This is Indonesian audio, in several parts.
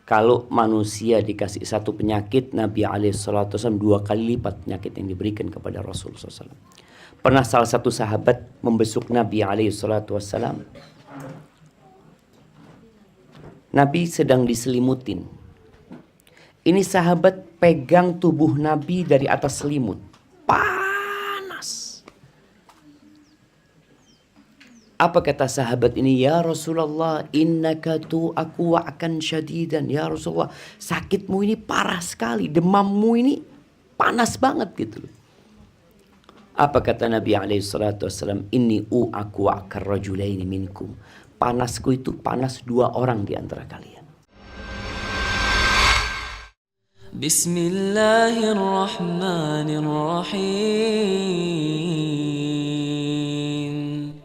Kalau manusia dikasih satu penyakit, Nabi SAW 2 kali lipat penyakit yang diberikan kepada Rasulullah SAW. Pernah salah satu sahabat membesuk Nabi SAW. Nabi sedang diselimutin. Ini sahabat pegang tubuh Nabi dari atas selimut. Panas. Apa kata sahabat ini? Ya Rasulullah, innaka tu'aku wa'akan syadidan. Ya Rasulullah, sakitmu ini parah sekali. Demammu ini panas banget gitu. Apa kata Nabi SAW? Inni u'aku wa'akan rajulaini minkum. Panasku itu panas 2 orang di antara kalian. Bismillahirrahmanirrahim.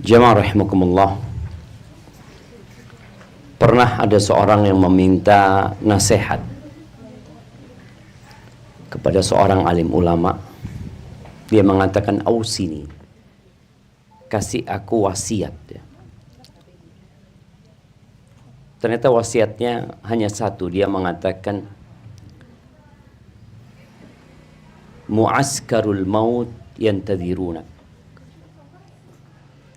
Jamaah rahimakumullah. Pernah ada seorang yang meminta nasihat kepada seorang alim ulama. Dia mengatakan, ausini, kasih aku wasiat. Ternyata wasiatnya hanya satu. Dia mengatakan, mu'askarul maut yantadhirunak.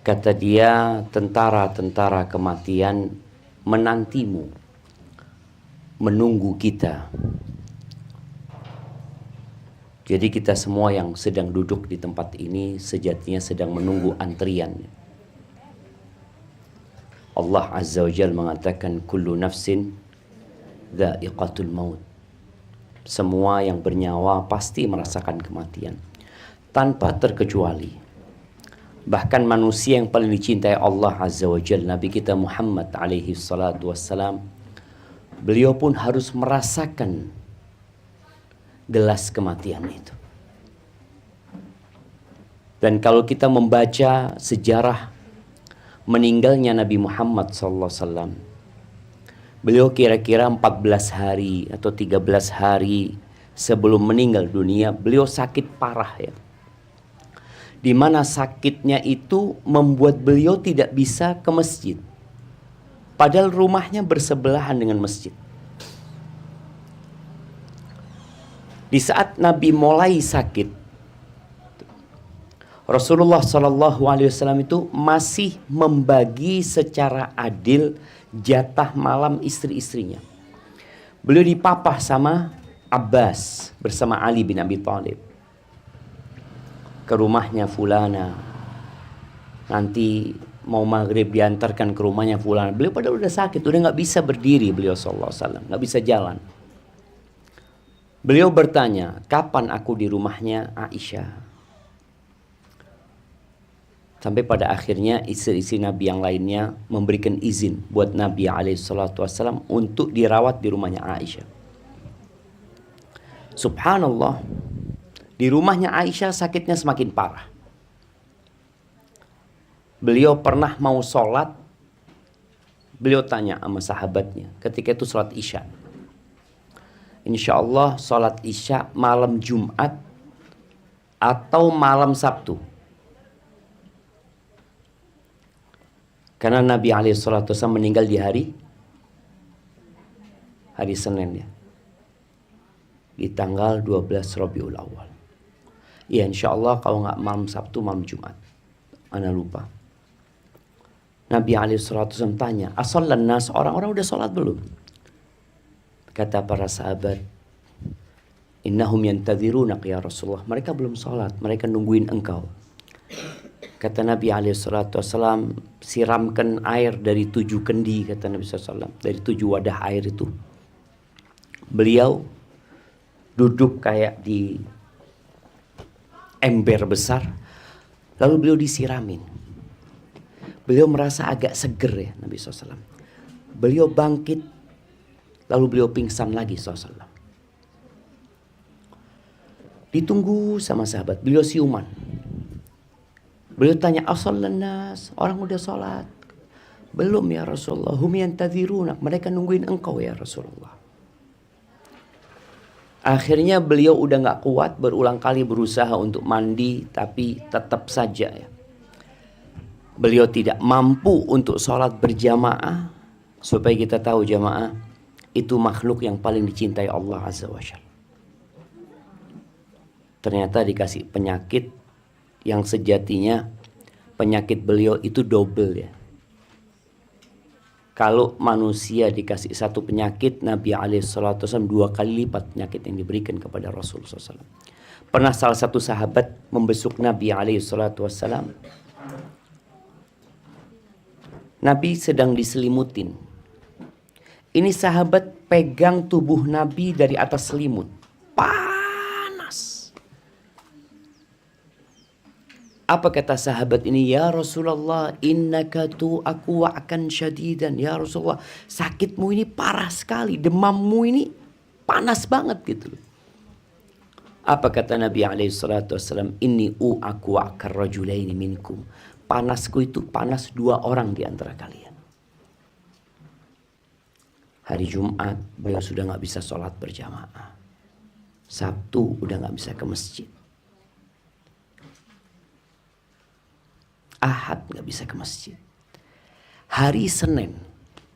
Kata dia, tentara-tentara kematian menantimu, menunggu kita. Jadi kita semua yang sedang duduk di tempat ini sejatinya sedang menunggu antrian. Allah Azza wa Jalla mengatakan, kullu nafsin dha'iqatul maut. Semua yang bernyawa pasti merasakan kematian, tanpa terkecuali. Bahkan manusia yang paling dicintai Allah Azza wa Jalla, Nabi kita Muhammad alaihi salatu wassalam, beliau pun harus merasakan gelas kematian itu. Dan kalau kita membaca sejarah meninggalnya Nabi Muhammad SAW, beliau kira-kira 14 hari atau 13 hari sebelum meninggal dunia, beliau sakit parah ya. Di mana sakitnya itu membuat beliau tidak bisa ke masjid. Padahal rumahnya bersebelahan dengan masjid. Di saat Nabi mulai sakit, Rasulullah SAW itu masih membagi secara adil jatah malam istri-istrinya. Beliau dipapah sama Abbas bersama Ali bin Abi Thalib. Ke rumahnya fulana. Nanti mau maghrib diantarkan ke rumahnya fulana. Beliau padahal udah sakit, udah nggak bisa berdiri beliau SAW, nggak bisa jalan. Beliau bertanya, kapan aku di rumahnya Aisyah? Sampai pada akhirnya istri-istri Nabi yang lainnya memberikan izin buat Nabi SAW untuk dirawat di rumahnya Aisyah. Subhanallah, di rumahnya Aisyah sakitnya semakin parah. Beliau pernah mau sholat, beliau tanya sama sahabatnya, ketika itu sholat Isya. Insya Allah sholat Isya malam Jumat atau malam Sabtu. Karena Nabi SAW meninggal di hari Senin ya. Di tanggal 12 Rabiul Awal. Ya insya Allah kalau nggak malam Sabtu, malam Jumat. Ana lupa. Nabi SAW tanya, asallan nas, orang-orang udah sholat belum? Kata para sahabat, innahum yantadhirunak ya Rasulullah. Mereka belum sholat, mereka nungguin engkau. Kata Nabi SAW, siramkan air dari 7 kendi, kata Nabi SAW, dari 7 wadah air itu. Beliau duduk kayak di ember besar, lalu beliau disiramin. Beliau merasa agak seger ya Nabi SAW. Beliau bangkit, lalu beliau pingsan lagi SAW. Ditunggu sama sahabat, beliau siuman. Beliau tanya, asallan nas, orang udah sholat? Belum ya Rasulullah. Hum yantadhirunak, mereka nungguin engkau ya Rasulullah. Akhirnya beliau udah gak kuat, berulang kali berusaha untuk mandi, tapi tetap saja ya. Beliau tidak mampu untuk sholat berjamaah. Supaya kita tahu jamaah, itu makhluk yang paling dicintai Allah Azza wa Jalla. Ternyata dikasih penyakit yang sejatinya penyakit beliau itu double ya. Kalau manusia dikasih satu penyakit, Nabi SAW 2 kali lipat penyakit yang diberikan kepada Rasulullah SAW. Pernah salah satu sahabat membesuk Nabi SAW. Nabi sedang diselimutin. Ini sahabat pegang tubuh Nabi dari atas selimut. Panas. Apa kata sahabat ini? Ya Rasulullah, innaka tu'aku wa'kan syadidan. Ya Rasulullah, sakitmu ini parah sekali. Demammu ini panas banget gitu. Apa kata Nabi SAW? Inni u'aku wa'kan rajulaini minkum. Panasku itu panas 2 orang di antara kalian. Hari Jumat beliau sudah gak bisa sholat berjamaah. Sabtu udah gak bisa ke masjid. Ahad gak bisa ke masjid. Hari Senin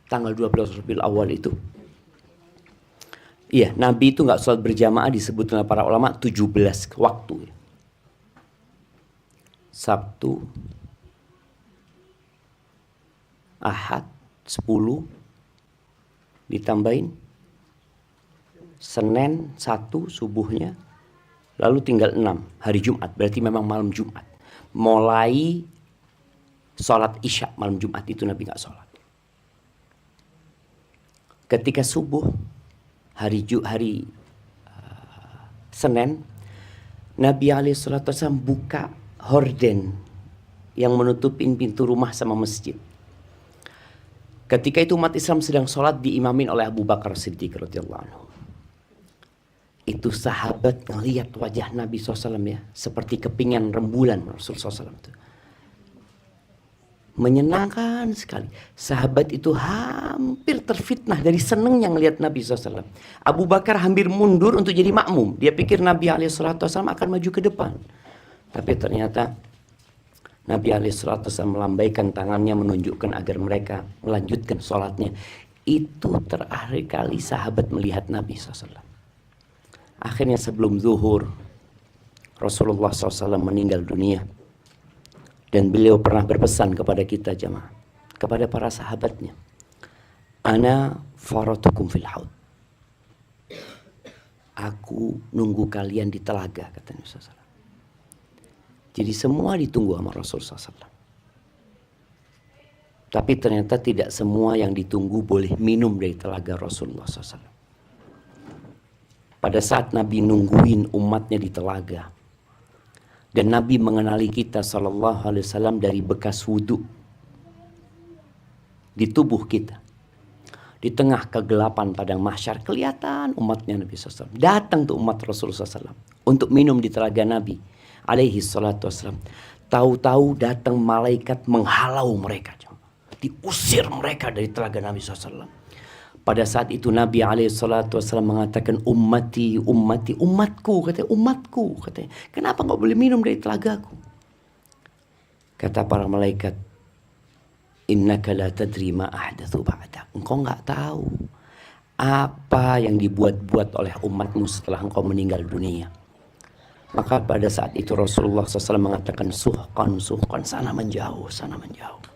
tanggal 12 Rabiul Awal itu, iya, Nabi itu gak sholat berjamaah disebut oleh para ulama 17 waktu. Sabtu, Ahad 10, ditambahin Senin 1 subuhnya, lalu tinggal 6 hari Jumat, berarti memang malam Jumat. Mulai sholat Isya malam Jumat itu Nabi gak sholat. Ketika subuh hari Senin, Nabi SAW buka horden yang menutupin pintu rumah sama masjid. Ketika itu umat Islam sedang sholat diimamin oleh Abu Bakar Siddiq radhiyallahu anhu. Itu sahabat ngelihat wajah Nabi SAW ya, seperti kepingan rembulan Rasulullah SAW itu. Menyenangkan sekali. Sahabat itu hampir terfitnah dari senangnya ngelihat Nabi SAW. Abu Bakar hampir mundur untuk jadi makmum. Dia pikir Nabi SAW akan maju ke depan. Tapi ternyata Nabi SAW melambaikan tangannya menunjukkan agar mereka melanjutkan sholatnya. Itu terakhir kali sahabat melihat Nabi SAW. Akhirnya sebelum zuhur, Rasulullah SAW meninggal dunia. Dan beliau pernah berpesan kepada kita jamaah, kepada para sahabatnya. Ana faratukum fil haud. Aku nunggu kalian di telaga, kata Nabi SAW. Jadi semua ditunggu sama Rasulullah SAW. Tapi ternyata tidak semua yang ditunggu boleh minum dari telaga Rasulullah SAW. Pada saat Nabi nungguin umatnya di telaga, dan Nabi mengenali kita SAW dari bekas wudhu di tubuh kita. Di tengah kegelapan padang mahsyar kelihatan umatnya Nabi SAW. Datang tuh umat Rasulullah SAW untuk minum di telaga Nabi alaihi salatu wassalam. Tahu-tahu datang malaikat menghalau mereka, diusir mereka dari telaga Nabi SAW. Pada saat itu Nabi alaihi salatu wassalam mengatakan ummati, ummati, umatku, katanya umatku, katanya. Kenapa nggak boleh minum dari telagaku? Kata para malaikat, innaka la tadri ma ahdatsu ba'dak. Engkau nggak tahu apa yang dibuat-buat oleh umatmu setelah engkau meninggal dunia. Maka pada saat itu Rasulullah SAW mengatakan suhqan, suhqan, sana menjauh, sana menjauh.